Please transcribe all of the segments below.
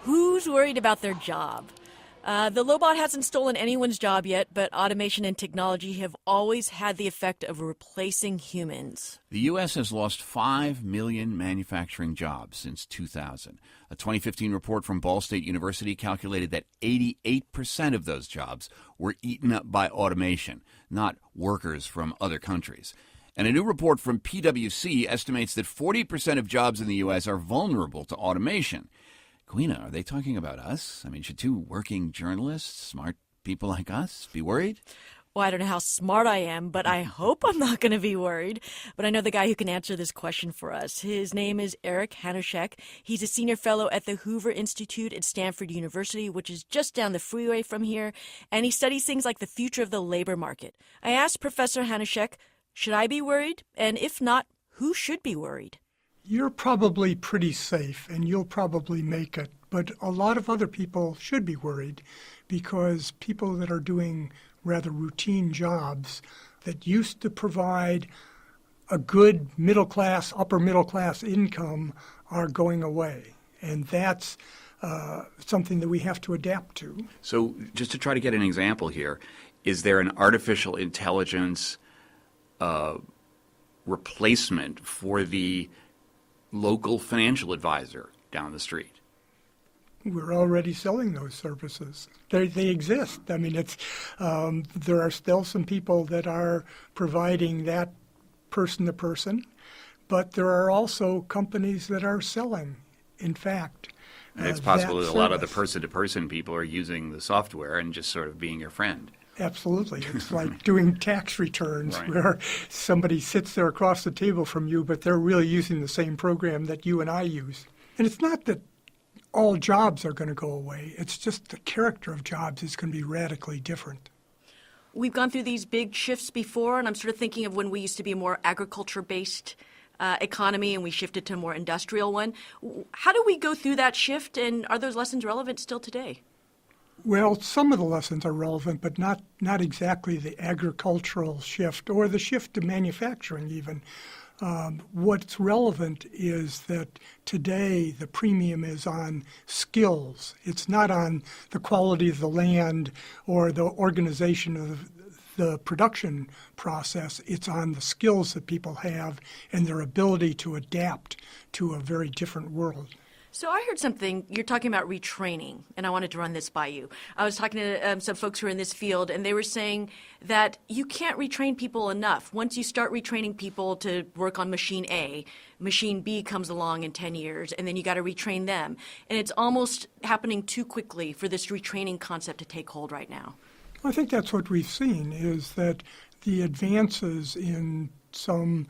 Who's worried about their job? The Lobot hasn't stolen anyone's job yet, but automation and technology have always had the effect of replacing humans. The U.S. has lost 5 million manufacturing jobs since 2000. A 2015 report from Ball State University calculated that 88% of those jobs were eaten up by automation, not workers from other countries. And a new report from PwC estimates that 40% of jobs in the U.S. are vulnerable to automation. Queena, are they talking about us? I mean, should two working journalists, smart people like us, be worried? Well, I don't know how smart I am, but I hope I'm not going to be worried. But I know the guy who can answer this question for us. His name is Rick Hanushek. He's a senior fellow at the Hoover Institute at Stanford University, which is just down the freeway from here. And he studies things like the future of the labor market. I asked Professor Hanushek, should I be worried? And if not, who should be worried? You're probably pretty safe and you'll probably make it. But a lot of other people should be worried because people that are doing rather routine jobs that used to provide a good middle class, upper middle class income are going away. And that's something that we have to adapt to. So just to try to get an example here, is there an artificial intelligence replacement for the local financial advisor down the street? We're already selling those services. They exist. I mean, there are still some people that are providing that person to person, but there are also companies that are selling, in fact. And it's possible that a lot of the person-to-person people are using the software and just sort of being your friend. Absolutely. It's like doing tax returns where somebody sits there across the table from you, but they're really using the same program that you and I use. And it's not that all jobs are going to go away. It's just the character of jobs is going to be radically different. We've gone through these big shifts before, and I'm sort of thinking of when we used to be a more agriculture-based economy and we shifted to a more industrial one. How do we go through that shift, and are those lessons relevant still today? Well, some of the lessons are relevant, but not exactly the agricultural shift or the shift to manufacturing even. What's relevant is that today the premium is on skills. It's not on the quality of the land or the organization of the production process. It's on the skills that people have and their ability to adapt to a very different world. So I heard something, you're talking about retraining, and I wanted to run this by you. I was talking to some folks who are in this field, and they were saying that you can't retrain people enough. Once you start retraining people to work on machine A, machine B comes along in 10 years, and then you got to retrain them. And it's almost happening too quickly for this retraining concept to take hold right now. I think that's what we've seen, is that the advances in some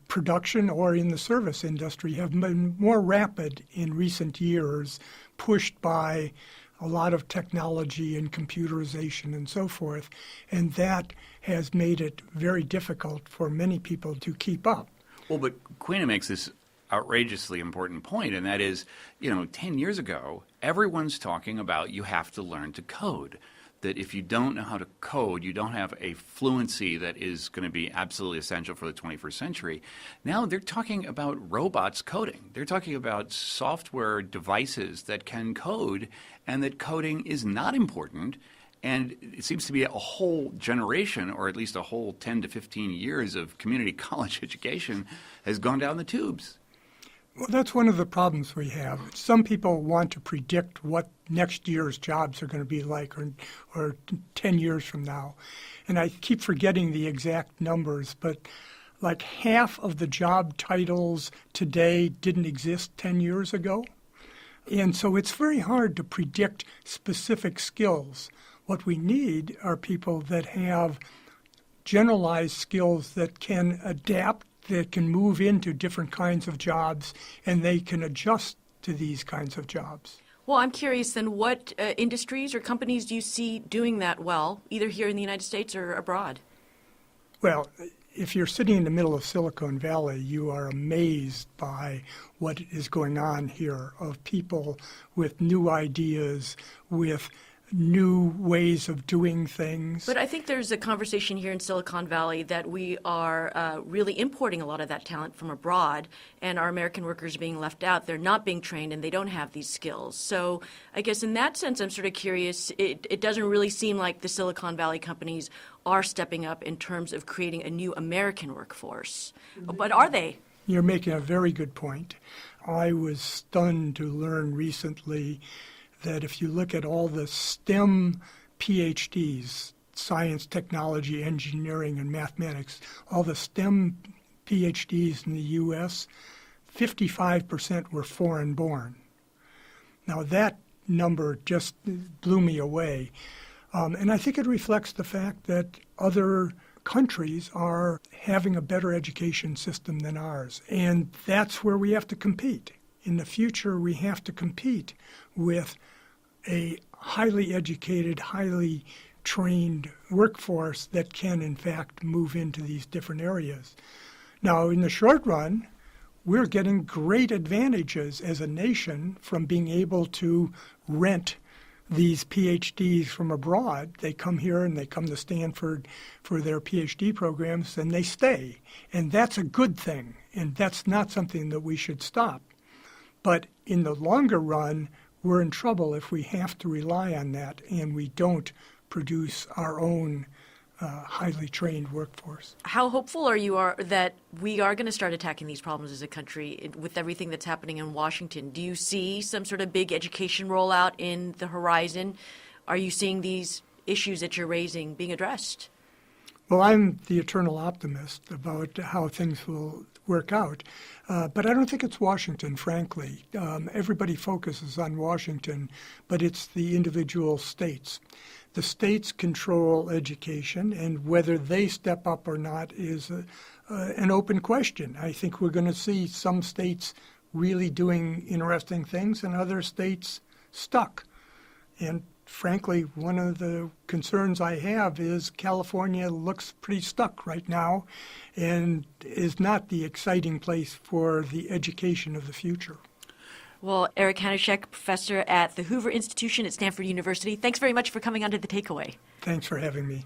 production or in the service industry have been more rapid in recent years, pushed by a lot of technology and computerization and so forth, and that has made it very difficult for many people to keep up. Well, but Queena makes this outrageously important point, and that is, 10 years ago, everyone's talking about you have to learn to code. That if you don't know how to code, you don't have a fluency that is going to be absolutely essential for the 21st century. Now they're talking about robots coding. They're talking about software devices that can code, and that coding is not important. And it seems to be a whole generation, or at least a whole 10 to 15 years of community college education has gone down the tubes. Well, that's one of the problems we have. Some people want to predict what next year's jobs are going to be like or 10 years from now. And I keep forgetting the exact numbers, but like half of the job titles today didn't exist 10 years ago. And so it's very hard to predict specific skills. What we need are people that have generalized skills that can adapt, that can move into different kinds of jobs, and they can adjust to these kinds of jobs. Well, I'm curious then, what industries or companies do you see doing that well, either here in the United States or abroad? Well, if you're sitting in the middle of Silicon Valley, you are amazed by what is going on here, of people with new ideas, with new ways of doing things. But I think there's a conversation here in Silicon Valley that we are really importing a lot of that talent from abroad, and our American workers are being left out. They're not being trained, and they don't have these skills. So I guess in that sense, I'm sort of curious. It doesn't really seem like the Silicon Valley companies are stepping up in terms of creating a new American workforce. But are they? You're making a very good point. I was stunned to learn recently that if you look at all the STEM PhDs, science, technology, engineering, and mathematics, all the STEM PhDs in the U.S., 55% were foreign-born. Now that number just blew me away. And I think it reflects the fact that other countries are having a better education system than ours. And that's where we have to compete. In the future, we have to compete with a highly educated, highly trained workforce that can, in fact, move into these different areas. Now, in the short run, we're getting great advantages as a nation from being able to rent these PhDs from abroad. They come here and they come to Stanford for their PhD programs and they stay. And that's a good thing. And that's not something that we should stop. But in the longer run, we're in trouble if we have to rely on that and we don't produce our own highly trained workforce. How hopeful are you that we are going to start attacking these problems as a country with everything that's happening in Washington? Do you see some sort of big education rollout in the horizon? Are you seeing these issues that you're raising being addressed? Well, I'm the eternal optimist about how things will work out. But I don't think it's Washington, frankly. Everybody focuses on Washington, but it's the individual states. The states control education, and whether they step up or not is an open question. I think we're going to see some states really doing interesting things and other states stuck. And frankly, one of the concerns I have is California looks pretty stuck right now and is not the exciting place for the education of the future. Well, Rick Hanushek, professor at the Hoover Institute at Stanford University, thanks very much for coming on to The Takeaway. Thanks for having me.